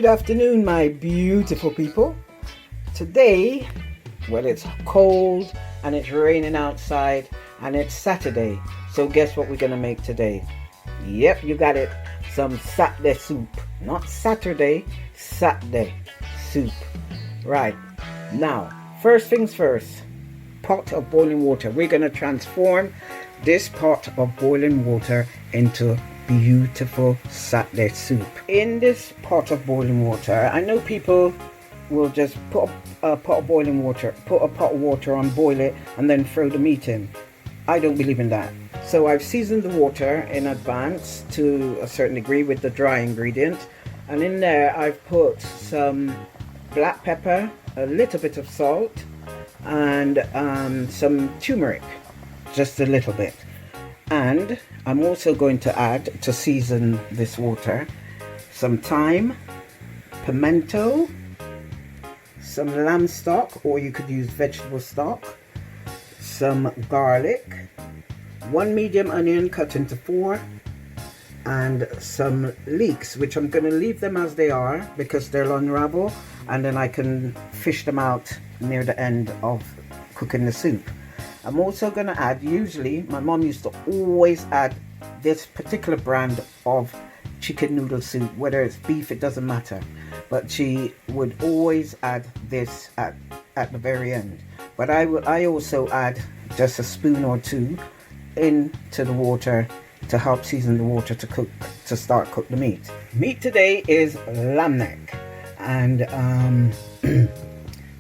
Good afternoon, my beautiful people. Today, well, it's cold and it's raining outside and it's Saturday. So guess what we're gonna make today? Yep, you got it. Some Satdeh soup. Not Saturday, Satdeh soup. Right. Now, first things first. Pot of boiling water. We're gonna transform this pot of boiling water into beautiful Satdeh soup. In this pot of boiling water, I know people will just put a pot of boiling water, put a pot of water on, boil it, and then throw the meat in. I don't believe in that. So I've seasoned the water in advance to a certain degree with the dry ingredients, and in there I've put some black pepper, a little bit of salt, and some turmeric, just a little bit. And I'm also going to add, to season this water, some thyme, pimento, some lamb stock, or you could use vegetable stock, some garlic, one medium onion cut into 4, and some leeks, which I'm going to leave them as they are because they'll unravel, and then I can fish them out near the end of cooking the soup. I'm also going to add, usually my mom used to always add this particular brand of chicken noodle soup, whether it's beef, it doesn't matter, but she would always add this at the very end. But I also add just a spoon or 2 into the water to help season the water to start cook the meat. Meat today is lamb neck, and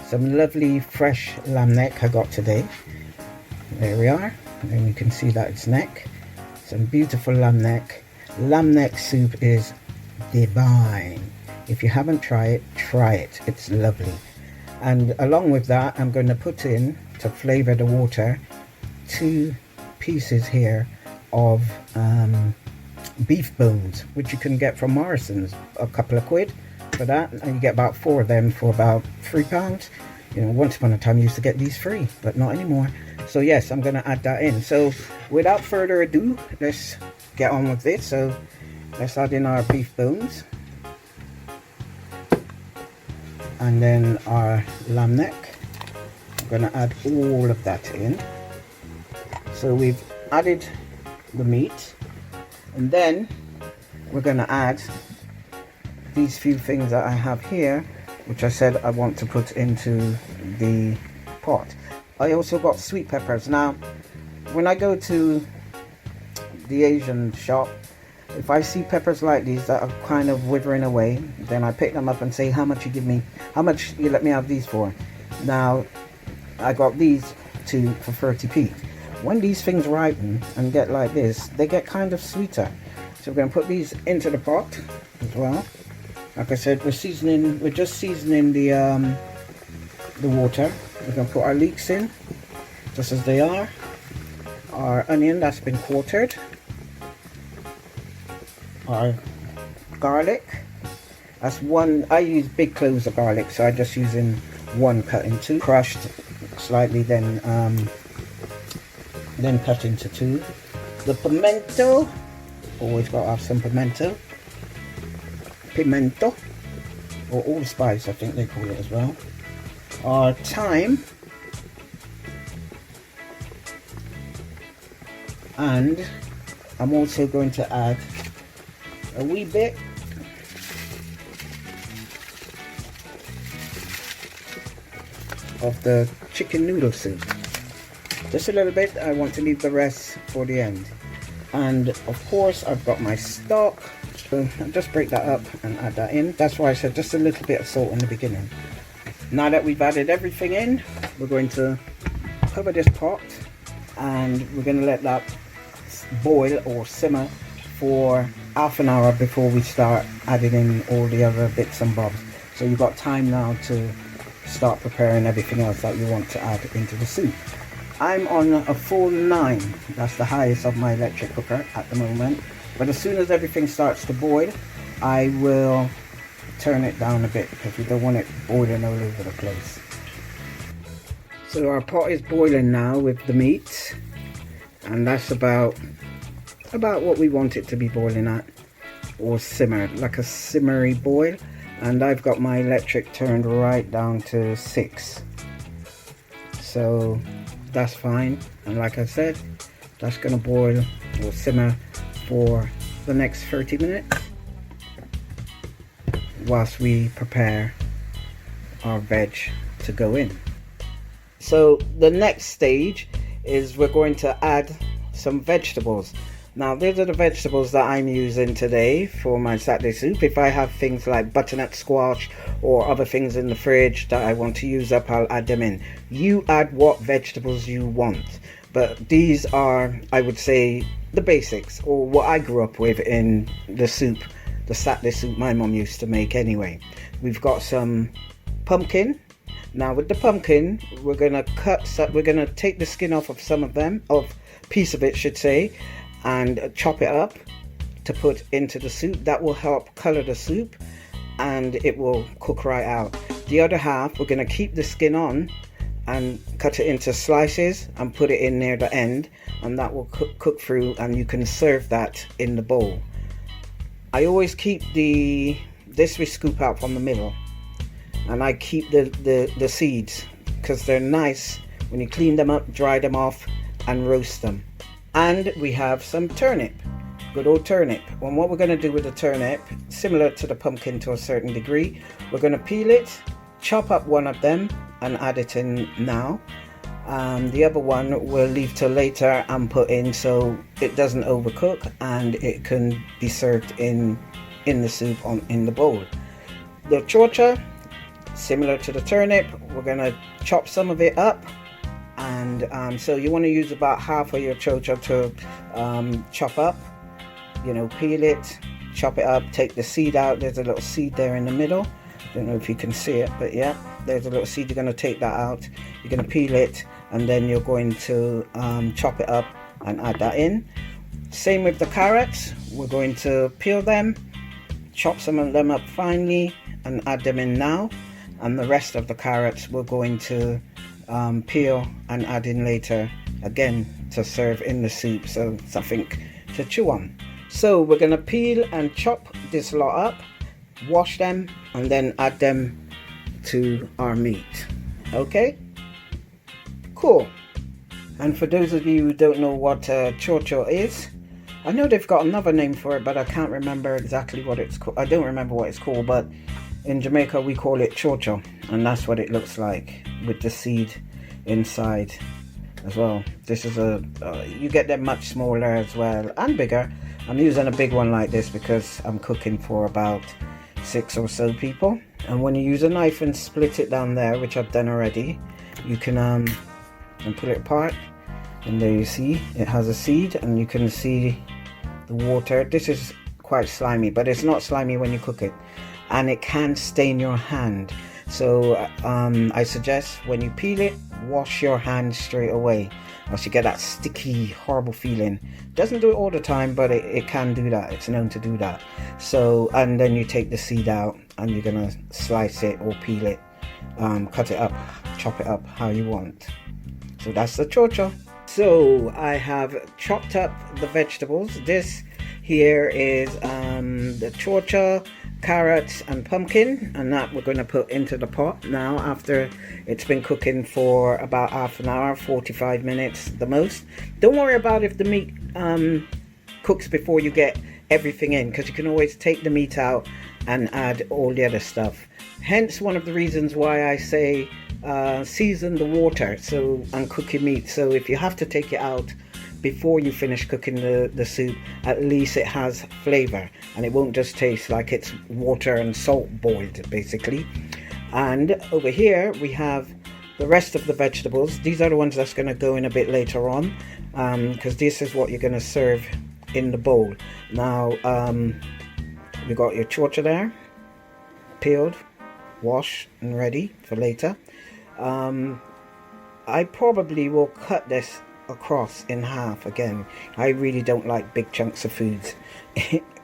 some lovely fresh lamb neck I got today. There we are, and you can see that it's neck. Some beautiful lamb neck. Lamb neck soup is divine. If you haven't tried it, try it. It's lovely. And along with that, I'm going to put in, to flavor the water, 2 pieces here of beef bones, which you can get from Morrison's, a couple of quid for that, and you get about 4 of them for about £3. You know, once upon a time you used to get these free, but not anymore. So yes, I'm going to add that in. So without further ado, let's get on with this. So let's add in our beef bones, and then our lamb neck. I'm going to add all of that in. So we've added the meat, and then we're going to add these few things that I have here, which I said I want to put into the pot. I also got sweet peppers. Now, when I go to the Asian shop, if I see peppers like these that are kind of withering away, then I pick them up and say, how much you give me, how much you let me have these for? Now, I got these 2 for 30p. When these things ripen and get like this, they get kind of sweeter. So we're going to put these into the pot as well. Like I said, we're just seasoning the water. We're going to put our leeks in, just as they are. Our onion that's been quartered. Our garlic. That's 1, I use big cloves of garlic, so I'm just using 1 cut in 2. Crushed slightly, then cut into 2. The pimento. Always got to have some pimento. Pimento, or allspice, I think they call it as well. Our thyme, and I'm also going to add a wee bit of the chicken noodle soup. Just a little bit. I want to leave the rest for the end. And of course I've got my stock, so I'll just break that up and add that in. That's why I said just a little bit of salt in the beginning. Now that we've added everything in, we're going to cover this pot, and we're going to let that boil or simmer for half an hour before we start adding in all the other bits and bobs. So you've got time now to start preparing everything else that you want to add into the soup. I'm on a full 9, that's the highest of my electric cooker at the moment, but as soon as everything starts to boil, I will turn it down a bit because we don't want it boiling all over the place. So our pot is boiling now with the meat, and that's about what we want it to be boiling at, or simmer, like a simmery boil. and I've got my electric turned right down to 6, so that's fine. And like I said, that's gonna boil or simmer for the next 30 minutes whilst we prepare our veg to go in. So the next stage is we're going to add some vegetables. Now these are the vegetables that I'm using today for my Saturday soup. If I have things like butternut squash or other things in the fridge that I want to use up, I'll add them in. You add what vegetables you want, but these are, I would say, the basics, or what I grew up with in the soup, the Saturday soup my mum used to make anyway. We've got some pumpkin. Now with the pumpkin, we're gonna take the skin off of some of them, piece of it should say, and chop it up to put into the soup. That will help color the soup and it will cook right out. The other half, we're gonna keep the skin on and cut it into slices and put it in near the end, and that will cook through, and you can serve that in the bowl. I always keep this we scoop out from the middle, and I keep the seeds because they're nice when you clean them up, dry them off and roast them. And we have some turnip, good old turnip. And what we're going to do with the turnip, similar to the pumpkin to a certain degree, we're going to peel it, chop up one of them and add it in now. The other one we'll leave till later and put in so it doesn't overcook and it can be served in the soup in the bowl. The Chou Chou, similar to the turnip, we're going to chop some of it up, and so you want to use about half of your Chou Chou to chop up, peel it, chop it up, take the seed out. There's a little seed there in the middle. Don't know if you can see it, but yeah, there's a little seed. You're going to take that out, you're going to peel it, and then you're going to chop it up and add that in. Same with the carrots, we're going to peel them, chop some of them up finely and add them in now, and the rest of the carrots we're going to peel and add in later, again to serve in the soup, so something to chew on. So we're going to peel and chop this lot up, wash them, and then add them to our meat. Okay, cool. And for those of you who don't know what Chou Chou is, I know they've got another name for it, but I can't remember exactly what it's called. I don't remember what it's called, but in Jamaica we call it Chou Chou, and that's what it looks like with the seed inside as well. This is you get them much smaller as well and bigger. I'm using a big one like this because I'm cooking for about 6 or so people. And when you use a knife and split it down there, which I've done already, you can and pull it apart, and there you see it has a seed, and you can see the water. This is quite slimy, but it's not slimy when you cook it, and it can stain your hand. So I suggest when you peel it, wash your hands straight away, else you get that sticky, horrible feeling. Doesn't do it all the time, but it can do that. It's known to do that. So, and then you take the seed out and you're gonna slice it or peel it, cut it up, chop it up how you want. So that's the Chou Chou. So I have chopped up the vegetables. This here is the Chou Chou, carrots and pumpkin, and that we're going to put into the pot now after it's been cooking for about half an hour, 45 minutes the most. Don't worry about if the meat cooks before you get everything in, because you can always take the meat out and add all the other stuff. Hence one of the reasons why I say season the water and cook your meat, so if you have to take it out before you finish cooking the soup, at least it has flavor and it won't just taste like it's water and salt boiled basically. And over here we have the rest of the vegetables. These are the ones that's going to go in a bit later on, because this is what you're going to serve in the bowl. Now you got your Chou Chou there, peeled, washed and ready for later. I probably will cut this across in half again. I really don't like big chunks of foods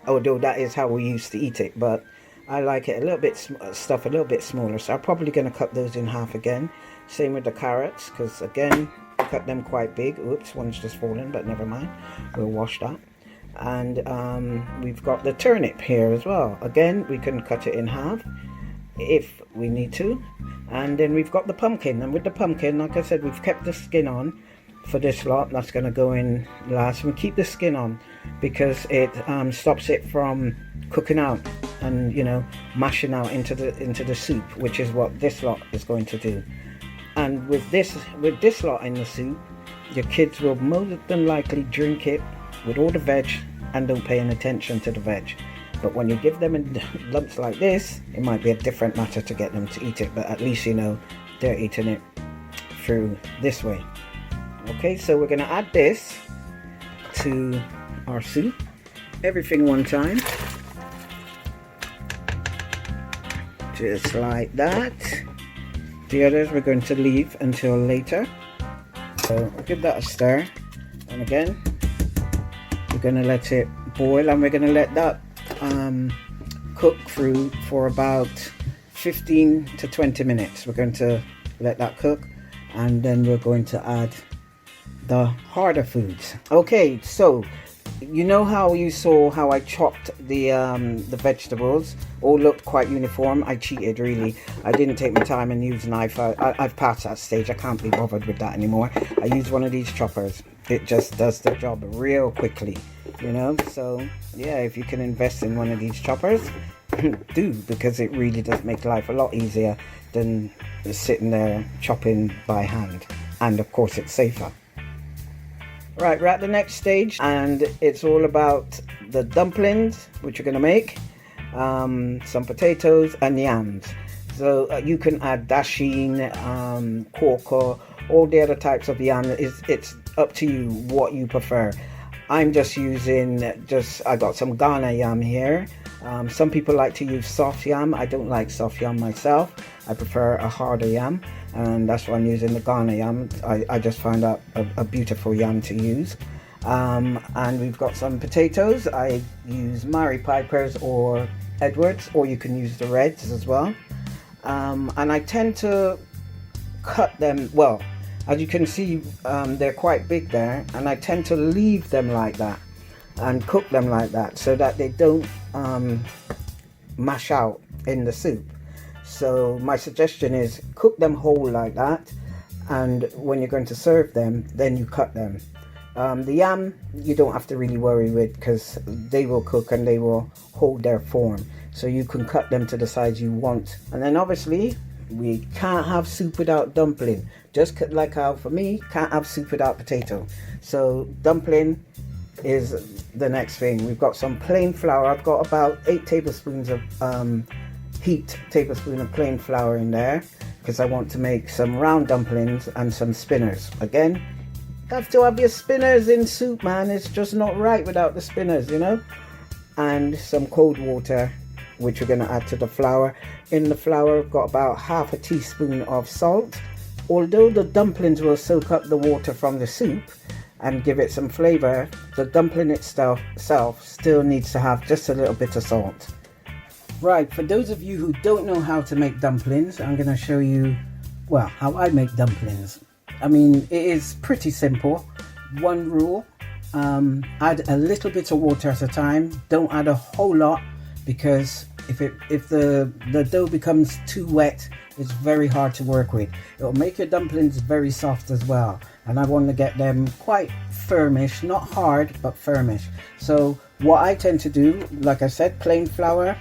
although that is how we used to eat it, but I like it a little bit stuff a little bit smaller, so I'm probably going to cut those in half again. Same with the carrots, because again cut them quite big. Oops, one's just fallen, but never mind, we'll wash that. And we've got the turnip here as well. Again, we can cut it in half if we need to. And then we've got the pumpkin, and with the pumpkin, like I said, we've kept the skin on for this lot. That's going to go in last. We keep the skin on because it stops it from cooking out and, you know, mashing out into the soup, which is what this lot is going to do. And with this lot in the soup, your kids will more than likely drink it with all the veg and don't pay any attention to the veg. But when you give them in lumps like this, it might be a different matter to get them to eat it, but at least you know they're eating it through this way. Okay, so we're going to add this to our soup. Everything one time. Just like that. The others we're going to leave until later. So I'll give that a stir. And again, we're going to let it boil, and we're going to let that cook through for about 15 to 20 minutes. We're going to let that cook, and then we're going to add the harder foods. Okay, so you know how you saw how I chopped the vegetables? All looked quite uniform. I cheated, really. I didn't take my time and use a knife. I've passed that stage. I can't be bothered with that anymore. I use one of these choppers. It just does the job real quickly, you know. So yeah, if you can invest in one of these choppers, do, because it really does make life a lot easier than sitting there chopping by hand, and of course it's safer. Right, we're at the next stage, and it's all about the dumplings, which we're going to make, some potatoes and yams. So you can add dasheen, korka, all the other types of yam. It's up to you what you prefer. I'm just using, I got some Ghana yam here. Some people like to use soft yam. I don't like soft yam myself. I prefer a harder yam, and that's why I'm using the Ghana yam. I just find that a beautiful yam to use. And we've got some potatoes. I use Mary Pipers or Edwards, or you can use the reds as well. And I tend to cut them, well, as you can see, they're quite big there, and I tend to leave them like that and cook them like that so that they don't mash out in the soup. So my suggestion is cook them whole like that, and when you're going to serve them, then you cut them. The yam you don't have to really worry with, because they will cook and they will hold their form, so you can cut them to the size you want. And then obviously we can't have soup without dumpling, just like how for me can't have soup without potato. So dumpling is the next thing. We've got some plain flour. I've got about 8 tablespoons of heaped tablespoon of plain flour in there, because I want to make some round dumplings and some spinners. Again, you have to have your spinners in soup, man. It's just not right without the spinners, you know. And some cold water, which we're going to add to the flour. In the flour, I've got about half a teaspoon of salt. Although the dumplings will soak up the water from the soup and give it some flavor, the dumpling itself still needs to have just a little bit of salt. Right, for those of you who don't know how to make dumplings, I'm going to show you, well, how I make dumplings. I mean, it is pretty simple. One rule, add a little bit of water at a time. Don't add a whole lot, because if the dough becomes too wet, it's very hard to work with. It'll make your dumplings very soft as well, and I want to get them quite firmish, not hard but firmish. So what I tend to do, like I said, plain flour.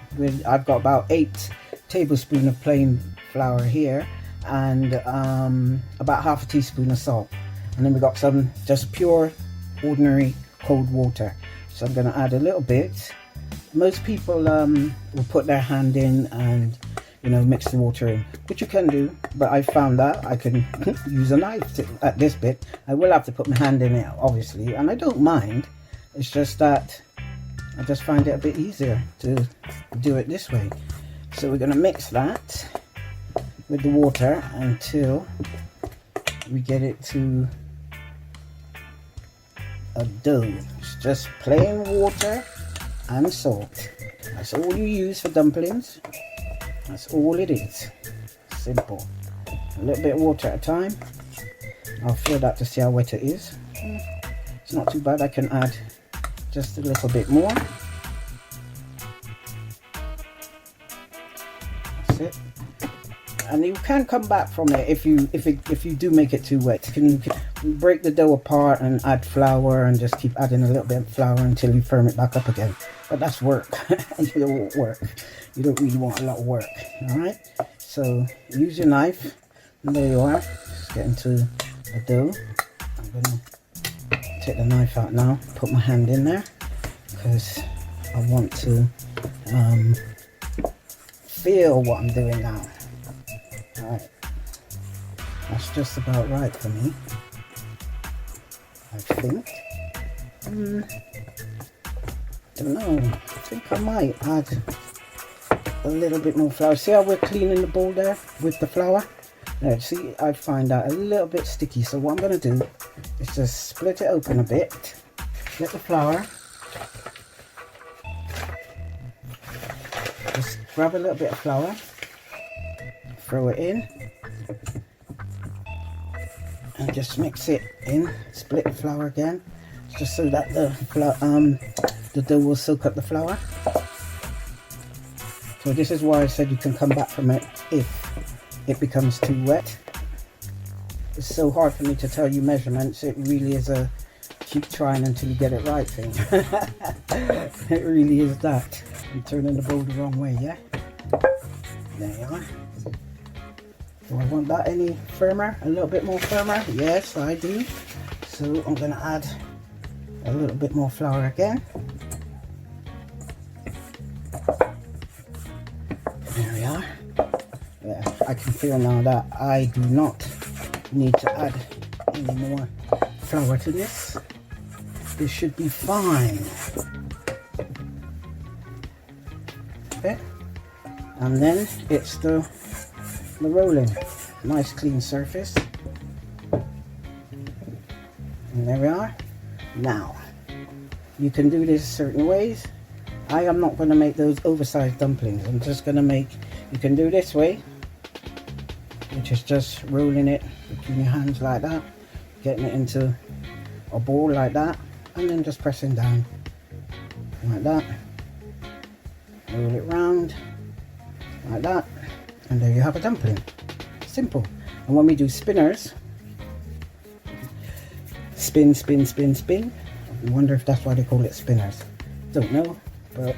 I've got about 8 tablespoons of plain flour here, and about half a teaspoon of salt, and then we got some just pure ordinary cold water. So I'm going to add a little bit. Most people will put their hand in and, you know, mix the water in, which you can do, but I found that I can use a knife at this bit. I will have to put my hand in it, obviously, and I don't mind. It's just that I just find it a bit easier to do it this way. So we're going to mix that with the water until we get it to a dough. It's just plain water and salt. That's all you use for dumplings. That's all it is. Simple. A little bit of water at a time. I'll feel that to see how wet it is. It's not too bad. I can add just a little bit more. That's it. And you can come back from it if you do make it too wet. You can break the dough apart and add flour and just keep adding a little bit of flour until you firm it back up again. But that's work. It won't work. You don't really want a lot of work. Alright? So use your knife. And there you are. Just get into the dough. I'm gonna take the knife out now, put my hand in there because I want to feel what I'm doing now. Alright, that's just about right for me, I think. Don't know, I think I might add a little bit more flour. See how we're cleaning the bowl there with the flour? Now, see, I find that a little bit sticky, so what I'm going to do is just split it open a bit, get the flour, just grab a little bit of flour, throw it in, and just mix it in, split the flour again, just so that the dough will soak up the flour. So this is why I said you can come back from it if it becomes too wet. It's so hard for me to tell you measurements. It really is a keep trying until you get it right thing. It really is that. I'm turning the bowl the wrong way, yeah? There you are. Do I want that any firmer? A little bit more firmer? Yes, I do. So I'm going to add a little bit more flour again. There we are. Yeah, I can feel now that I do not need to add any more flour to this. This should be fine. Okay. And then it's the rolling. Nice clean surface. And there we are. Now, you can do this certain ways. I am not going to make those oversized dumplings. I'm just going to make, you can do this way, which is just rolling it between your hands like that, getting it into a ball like that, and then just pressing down like that. Roll it round like that, and there you have a dumpling. Simple. And when we do spinners, spin, spin, spin, spin. I wonder if that's why they call it spinners. Don't know, but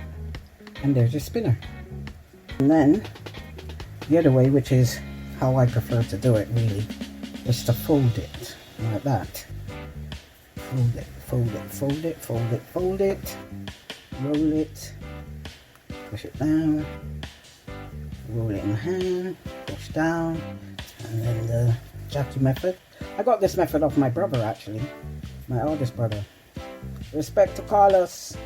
and there's your spinner. And then the other way, which is how I prefer to do it really, is to fold it like that. Fold it, fold it, fold it, fold it, fold it, roll it, push it down, roll it in the hand, push down, and then the Jackie method. I got this method off my brother actually, my oldest brother. Respect to Carlos.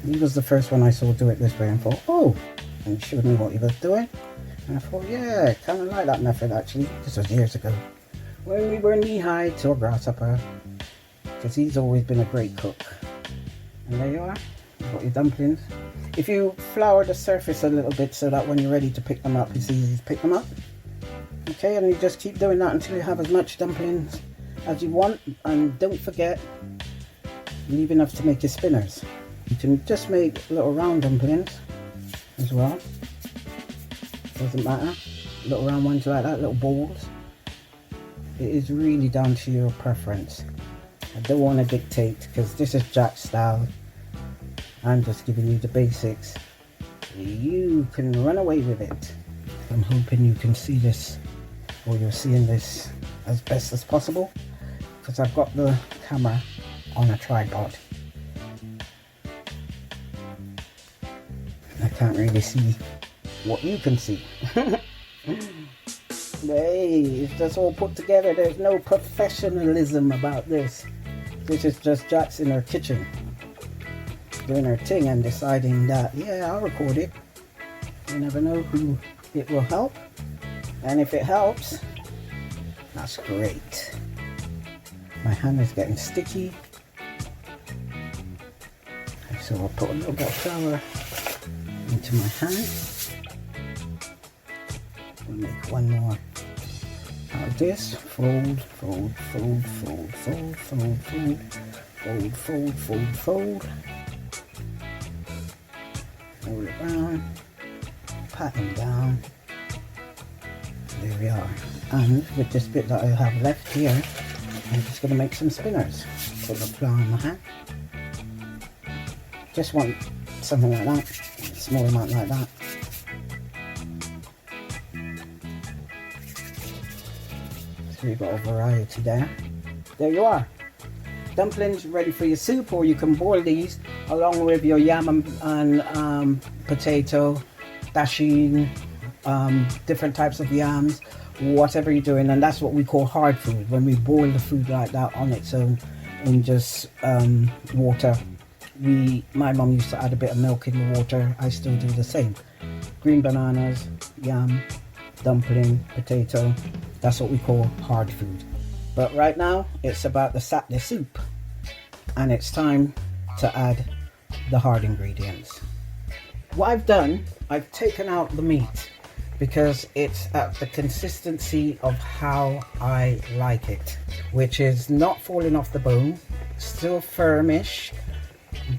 He was the first one I saw do it this way and thought, oh, and he showed me what he was doing. And I thought, yeah, kind of like that method actually. This was years ago when we were knee-high to a grasshopper, because he's always been a great cook. And there you are, you've got your dumplings. If you flour the surface a little bit so that when you're ready to pick them up, it's easy to pick them up. Okay, and you just keep doing that until you have as much dumplings as you want. And don't forget, leave enough to make your spinners. You can just make little round dumplings as well. Doesn't matter. Little round ones like that, little balls. It is really down to your preference. I don't want to dictate because this is Jack's style. I'm just giving you the basics. You can run away with it. I'm hoping you can see this, or you're seeing this as best as possible, because I've got the camera on a tripod. I can't really see what you can see. Hey, it's just all put together. There's no professionalism about this. This is just Jack's in her kitchen doing her thing and deciding that, yeah, I'll record it. You never know who it will help, and if it helps, that's great. My hand is getting sticky, so I'll put a little bit of flour into my hand. We'll make one more out of this. Fold, fold, fold, fold, fold, fold, fold, Fold. Roll it round, pat them down. There we are. And with this bit that I have left here, I'm just going to make some spinners. Put the flour in my hand. Just want something like that, a small amount like that. So you've got a variety there. There you are. Dumplings ready for your soup, or you can boil these along with your yam and potato, dasheen, different types of yams, whatever you're doing. And that's what we call hard food, when we boil the food like that on its own in just water. My mum used to add a bit of milk in the water. I still do the same. Green bananas, yam, dumpling, potato. That's what we call hard food. But right now it's about the Satdeh soup, and it's time to add the hard ingredients. What I've done, I've taken out the meat because it's at the consistency of how I like it, which is not falling off the bone, still firmish,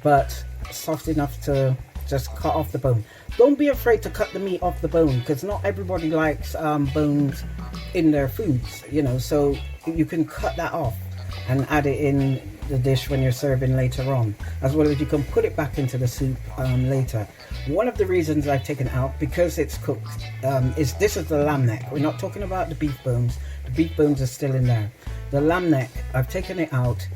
but soft enough to just cut off the bone. Don't be afraid to cut the meat off the bone, because not everybody likes bones in their foods, you know, so you can cut that off and add it in the dish when you're serving later on, as well as you can put it back into the soup later. One of the reasons I've taken it out, because it's cooked, is this is the lamb neck. We're not talking about the beef bones. The beef bones are still in there. The lamb neck, I've taken it out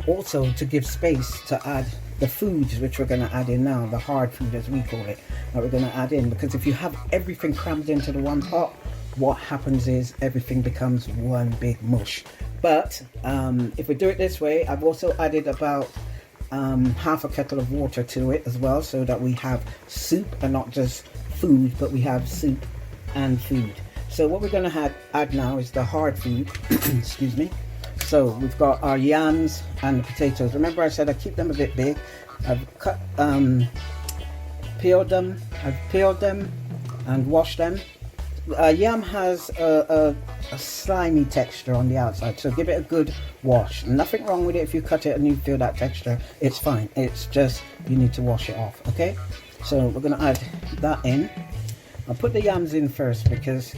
also to give space to add the foods which we're going to add in now, the hard food as we call it, that we're going to add in, because if you have everything crammed into the one pot, what happens is everything becomes one big mush. But if we do it this way, I've also added about half a kettle of water to it as well, so that we have soup and not just food, but we have soup and food. So what we're going to add now is the hard food. Excuse me. So we've got our yams and the potatoes. Remember I said I keep them a bit big. I've peeled them and washed them. Yam has a slimy texture on the outside, so give it a good wash. Nothing wrong with it if you cut it and you feel that texture, it's fine. It's just you need to wash it off, okay? So we're going to add that in. I'll put the yams in first because,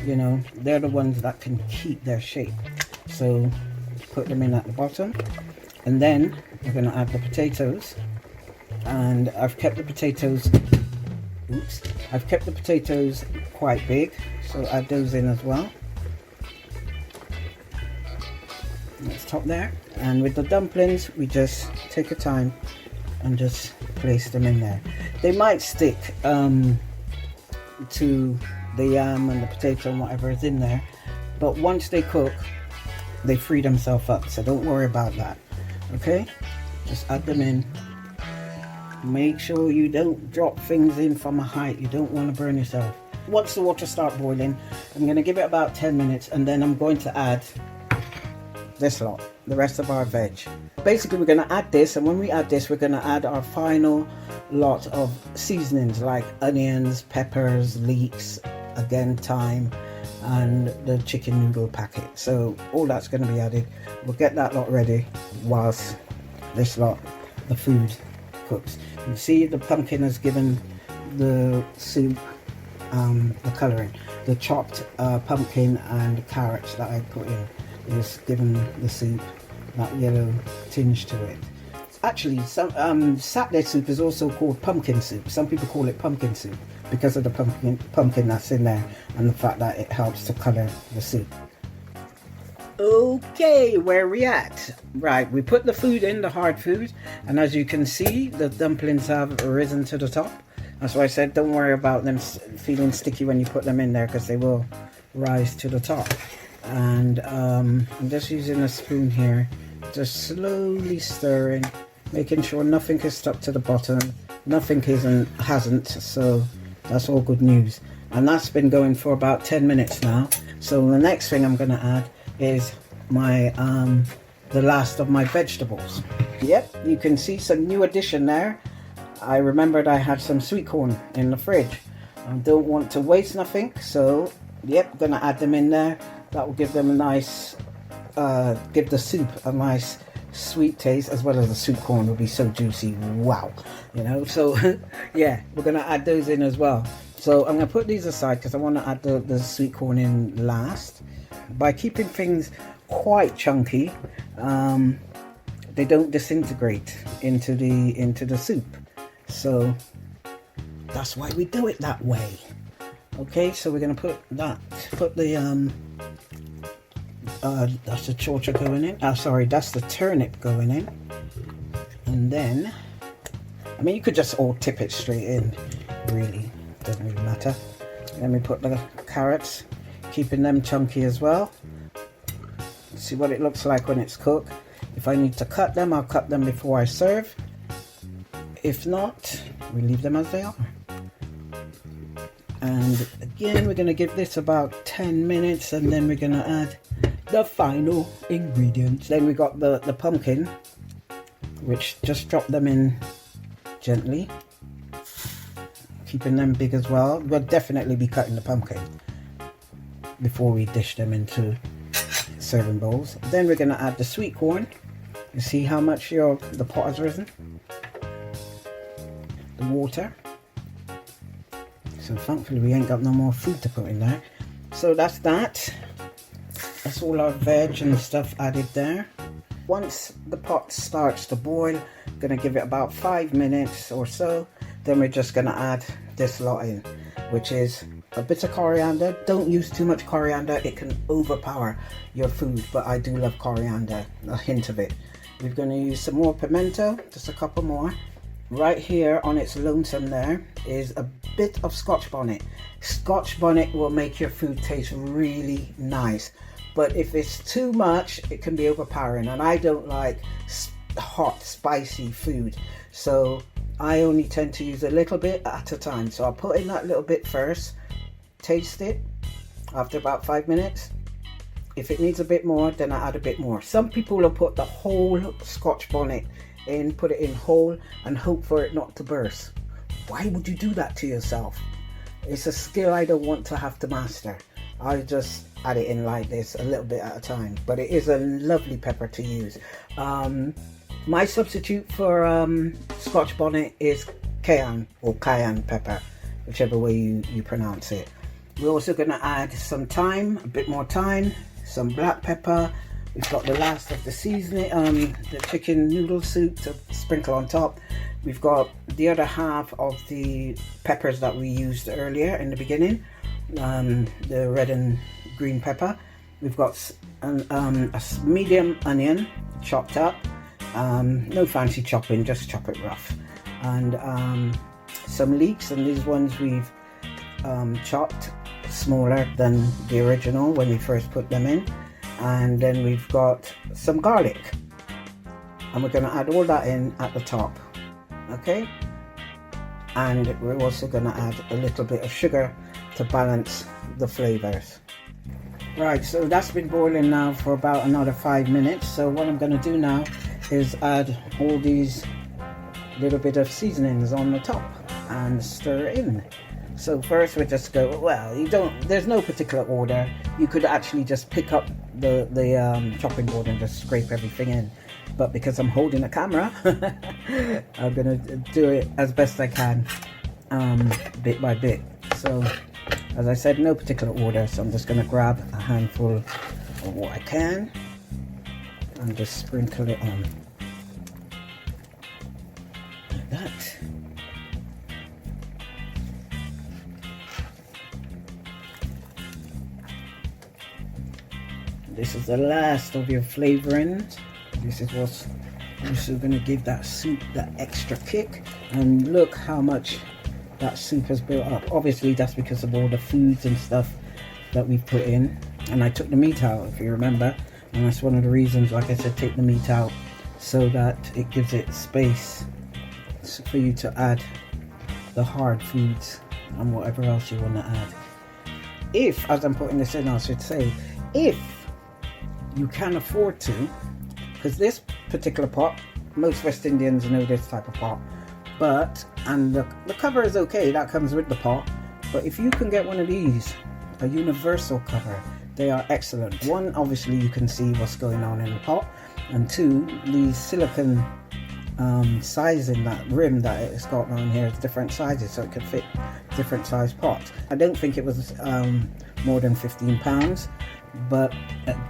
you know, they're the ones that can keep their shape. So put them in at the bottom, and then we're going to add the potatoes. And I've kept the potatoes quite big, so add those in as well. Let's top there. And with the dumplings, we just take your time and just place them in there. They might stick to the yam and the potato and whatever is in there, but once they cook, they free themselves up, so don't worry about that. Okay, just add them in. Make sure you don't drop things in from a height. You don't want to burn yourself. Once the water starts boiling, I'm going to give it about 10 minutes, and then I'm going to add this lot, the rest of our veg. Basically, we're going to add this, and when we add this, we're going to add our final lot of seasonings like onions, peppers, leeks, again thyme, and the chicken noodle packet. So all that's going to be added. We'll get that lot ready whilst this lot, the food, cooks. You see the pumpkin has given the soup the colouring. The chopped pumpkin and carrots that I put in is giving the soup that yellow tinge to it. Actually, some Satdeh soup is also called pumpkin soup. Some people call it pumpkin soup because of the pumpkin that's in there and the fact that it helps to colour the soup. Okay, where we at? Right, we put the food in, the hard food, and as you can see, the dumplings have risen to the top. That's why I said don't worry about them feeling sticky when you put them in there, because they will rise to the top. And I'm just using a spoon here, just slowly stirring, making sure nothing is stuck to the bottom, nothing hasn't, so that's all good news. And that's been going for about 10 minutes now. So the next thing I'm going to add is my the last of my vegetables. Yep, you can see some new addition there. I remembered I had some sweet corn in the fridge. I don't want to waste nothing, so yep, gonna add them in there. That will give them a nice give the soup a nice sweet taste, as well as the sweet corn will be so juicy. Wow, you know. So yeah, we're gonna add those in as well. So I'm gonna put these aside because I want to add the sweet corn in last. By keeping things quite chunky, they don't disintegrate into the soup. So that's why we do it that way. Okay, so we're gonna put the that's the Chou Chou going in. Sorry, that's the turnip going in. And then, I mean, you could just all tip it straight in, really, doesn't really matter. Then we put the carrots, keeping them chunky as well. See what it looks like when it's cooked. If I need to cut them, I'll cut them before I serve. If not, we leave them as they are. And again, we're going to give this about 10 minutes, and then we're going to add the final ingredients. Then we got the pumpkin, which just drop them in gently, keeping them big as well. We'll definitely be cutting the pumpkin before we dish them into serving bowls. Then we're going to add the sweet corn. You see how much the pot has risen? The water. So thankfully we ain't got no more food to put in there. So that's that. That's all our veg and stuff added there. Once the pot starts to boil, I'm gonna give it about 5 minutes or so. Then we're just gonna add this lot in, which is a bit of coriander. Don't use too much coriander, it can overpower your food, but I do love coriander, a hint of it. We're gonna use some more pimento, just a couple more. Right here on its lonesome there is a bit of Scotch bonnet. Scotch bonnet will make your food taste really nice, but if it's too much, it can be overpowering, and I don't like hot, spicy food, so I only tend to use a little bit at a time. So I'll put in that little bit first, taste it after about 5 minutes. If it needs a bit more, then I add a bit more. Some people will put the whole Scotch bonnet in, put it in whole, and hope for it not to burst. Why would you do that to yourself? It's a skill I don't want to have to master. I just add it in like this, a little bit at a time, but it is a lovely pepper to use. My substitute for Scotch bonnet is cayenne or cayenne pepper, whichever way you pronounce it. We're also going to add some thyme, a bit more thyme, some black pepper. We've got the last of the seasoning, the chicken noodle soup to sprinkle on top. We've got the other half of the peppers that we used earlier in the beginning, the red and green pepper. We've got a medium onion chopped up, no fancy chopping, just chop it rough, and some leeks, and these ones we've chopped smaller than the original when we first put them in. And then we've got some garlic, and we're going to add all that in at the top. Okay, and we're also going to add a little bit of sugar to balance the flavors. Right, so that's been boiling now for about another 5 minutes. So what I'm going to do now is add all these little bit of seasonings on the top and stir it in. So first we just go, well, there's no particular order. You could actually just pick up the chopping board and just scrape everything in. But because I'm holding a camera, I'm gonna do it as best I can, bit by bit. So as I said, no particular order. So I'm just gonna grab a handful of what I can and just sprinkle it on. Like that. This is the last of your flavorings. This is what's also going to give that soup that extra kick. And look how much that soup has built up. Obviously that's because of all the foods and stuff that we've put in. And I took the meat out, if you remember. And that's one of the reasons, like I said, take the meat out, so that it gives it space for you to add the hard foods and whatever else you want to add. If, as I'm putting this in, I should say, if you can afford to, because this particular pot, most West Indians know this type of pot, and the cover is okay, that comes with the pot, but if you can get one of these, a universal cover, they are excellent. One, obviously you can see what's going on in the pot, and two, the silicone size in that rim that it's got on here is different sizes, so it could fit different size pots. I don't think it was more than £15, but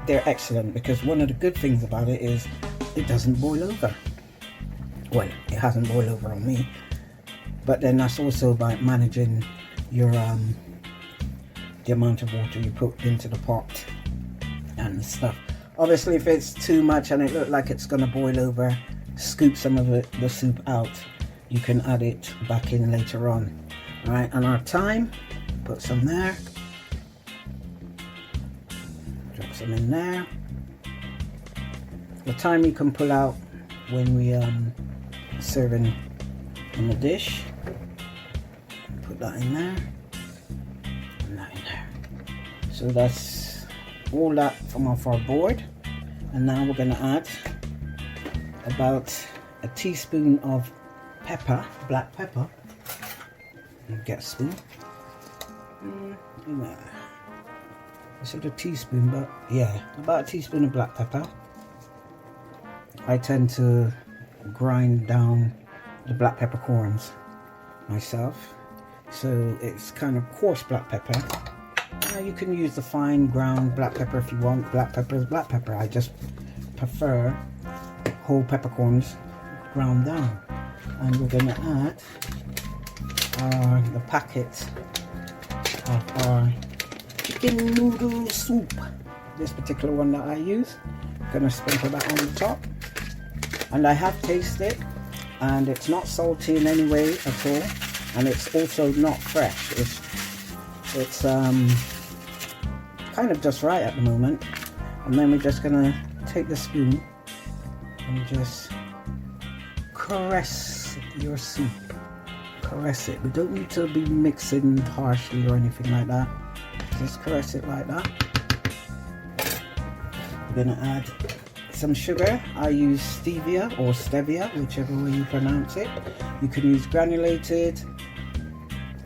they're excellent, because one of the good things about it is it doesn't boil over. Well, it hasn't boiled over on me, but then that's also about managing your the amount of water you put into the pot and stuff. Obviously, if it's too much and it looks like it's going to boil over, scoop some of the soup out. You can add it back in later on. Alright, and our thyme, put some there. Drop some in there. The thyme you can pull out when we serving in the dish. Put that in there. And that in there. So that's all that from off our board. And now we're going to add about a teaspoon of pepper, black pepper. Get a spoon. Is it a teaspoon? But yeah, about a teaspoon of black pepper. I tend to grind down the black peppercorns myself, so it's kind of coarse black pepper. You can use the fine ground black pepper if you want. Black pepper is black pepper. I just prefer whole peppercorns ground down. And we're going to add the packet of our chicken noodle soup. This particular one that I use. I'm going to sprinkle that on the top. And I have tasted it, and it's not salty in any way at all, and it's also not fresh. It's kind of just right at the moment. And then we're just gonna take the spoon and just caress your soup. Caress it. We don't need to be mixing harshly or anything like that. Just caress it like that. We're gonna add some sugar. I use stevia or stevia, whichever way you pronounce it. You can use granulated,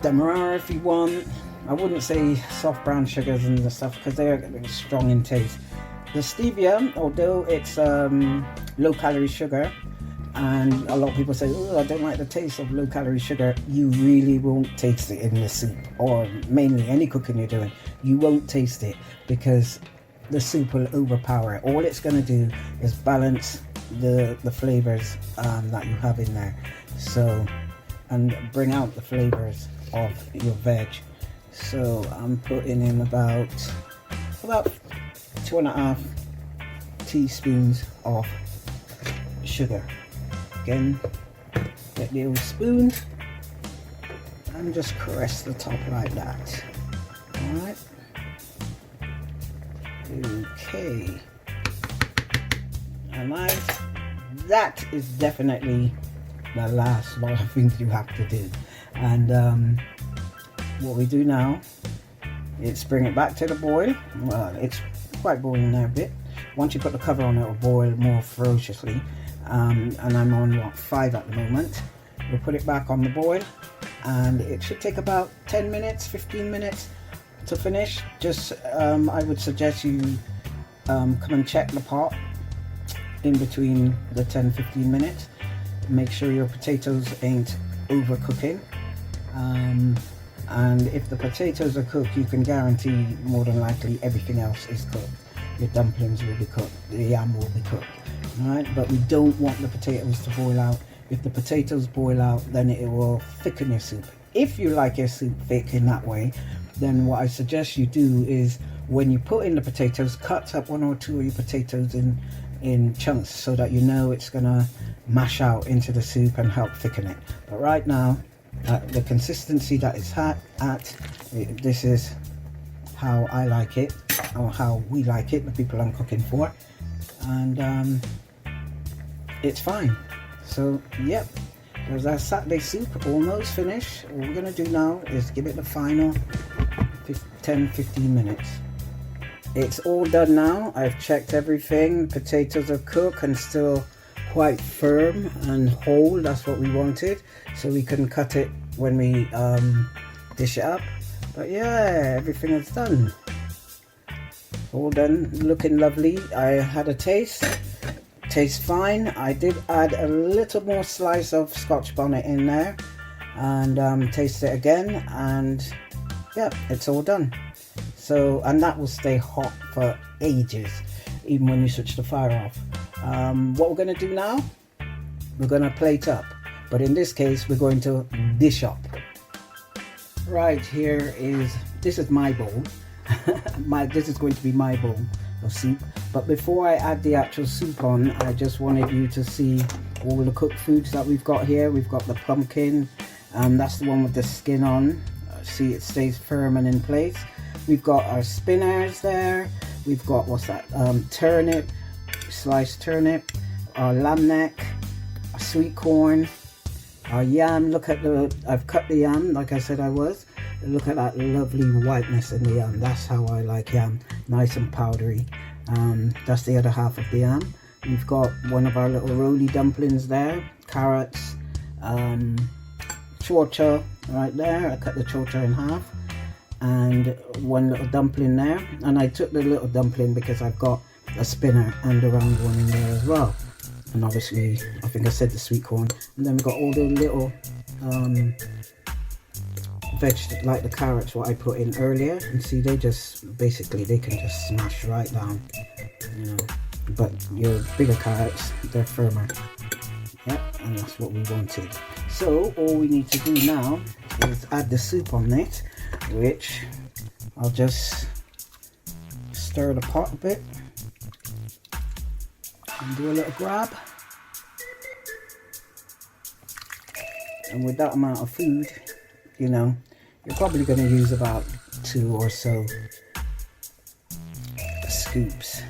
demerara if you want. I wouldn't say soft brown sugars and the stuff, because they're strong in taste. The stevia, although it's low calorie sugar, and a lot of people say, oh, I don't like the taste of low calorie sugar, you really won't taste it in the soup, or mainly any cooking you're doing. You won't taste it, because the soup will overpower it. All it's going to do is balance the flavors that you have in there, so, and bring out the flavors of your veg. So I'm putting in about 2.5 teaspoons of sugar. Again, get the old spoon and just caress the top like that. Alright. Okay. And that is definitely the last lot of things you have to do. And what we do now is bring it back to the boil. Well, it's quite boiling now a bit. Once you put the cover on, it will boil more ferociously. And I'm on 5 at the moment. We'll put it back on the boil, and it should take about 10 minutes, 15 minutes to finish. Just I would suggest you come and check the pot in between the 10-15 minutes. Make sure your potatoes ain't overcooking. And if the potatoes are cooked, you can guarantee more than likely everything else is cooked. Your dumplings will be cooked, the yam will be cooked. Alright, but we don't want the potatoes to boil out. If the potatoes boil out, then it will thicken your soup. If you like your soup thick in that way, then what I suggest you do is, when you put in the potatoes, cut up 1 or 2 of your potatoes in chunks, so that you know it's gonna mash out into the soup and help thicken it. But right now, the consistency that it's at, this is how I like it, or how we like it, the people I'm cooking for, and it's fine. So yep, there's our Saturday soup almost finished. All we're gonna do now is give it the final 10-15 minutes. It's all done now. I've checked everything. Potatoes are cooked and still quite firm and whole. That's what we wanted, so we can cut it when we dish it up. But yeah, everything is done. All done, looking lovely. I had a taste. tastes fine. I did add a little more slice of Scotch bonnet in there, and taste it again, and yeah, it's all done. So, and that will stay hot for ages, even when you switch the fire off. What we're going to do now, we're going to plate up, but in this case we're going to dish up. Right, this is my bowl. This is going to be my bowl of soup. But before I add the actual soup on, I just wanted you to see all the cooked foods that we've got here. We've got the pumpkin, that's the one with the skin on. See, it stays firm and in place. We've got our spinners there. We've got, what's that, turnip, sliced turnip, our lamb neck, our sweet corn, our yam. Look at I've cut the yam like I said I was. Look at that lovely whiteness in the yam. That's how I like yam, nice and powdery. That's the other half of the yam. We've got one of our little roly dumplings there, carrots, Chou Chou right there. I cut the Chou Chou in half, and one little dumpling there. And I took the little dumpling because I've got a spinner and a round one in there as well. And obviously, I think I said the sweet corn. And then we've got all the little vegetables, like the carrots, what I put in earlier. And see, they just, basically, they can just smash right down, you know. But your bigger carrots, they're firmer. Yep, and that's what we wanted. So all we need to do now is add the soup on it, which I'll just stir the pot a bit and do a little grab. And with that amount of food, you know, you're probably going to use about 2 or so scoops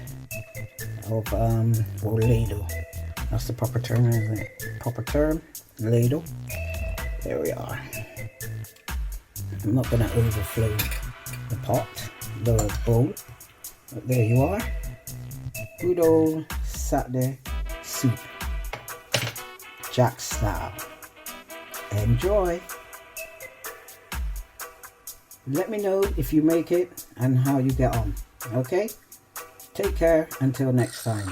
of or ladle. That's the proper term, isn't it? Proper term, ladle. There we are. I'm not going to overflow the pot, the bowl, but there you are. Good old Satdeh soup, Jack style. Enjoy. Let me know if you make it and how you get on. Okay? Take care until next time.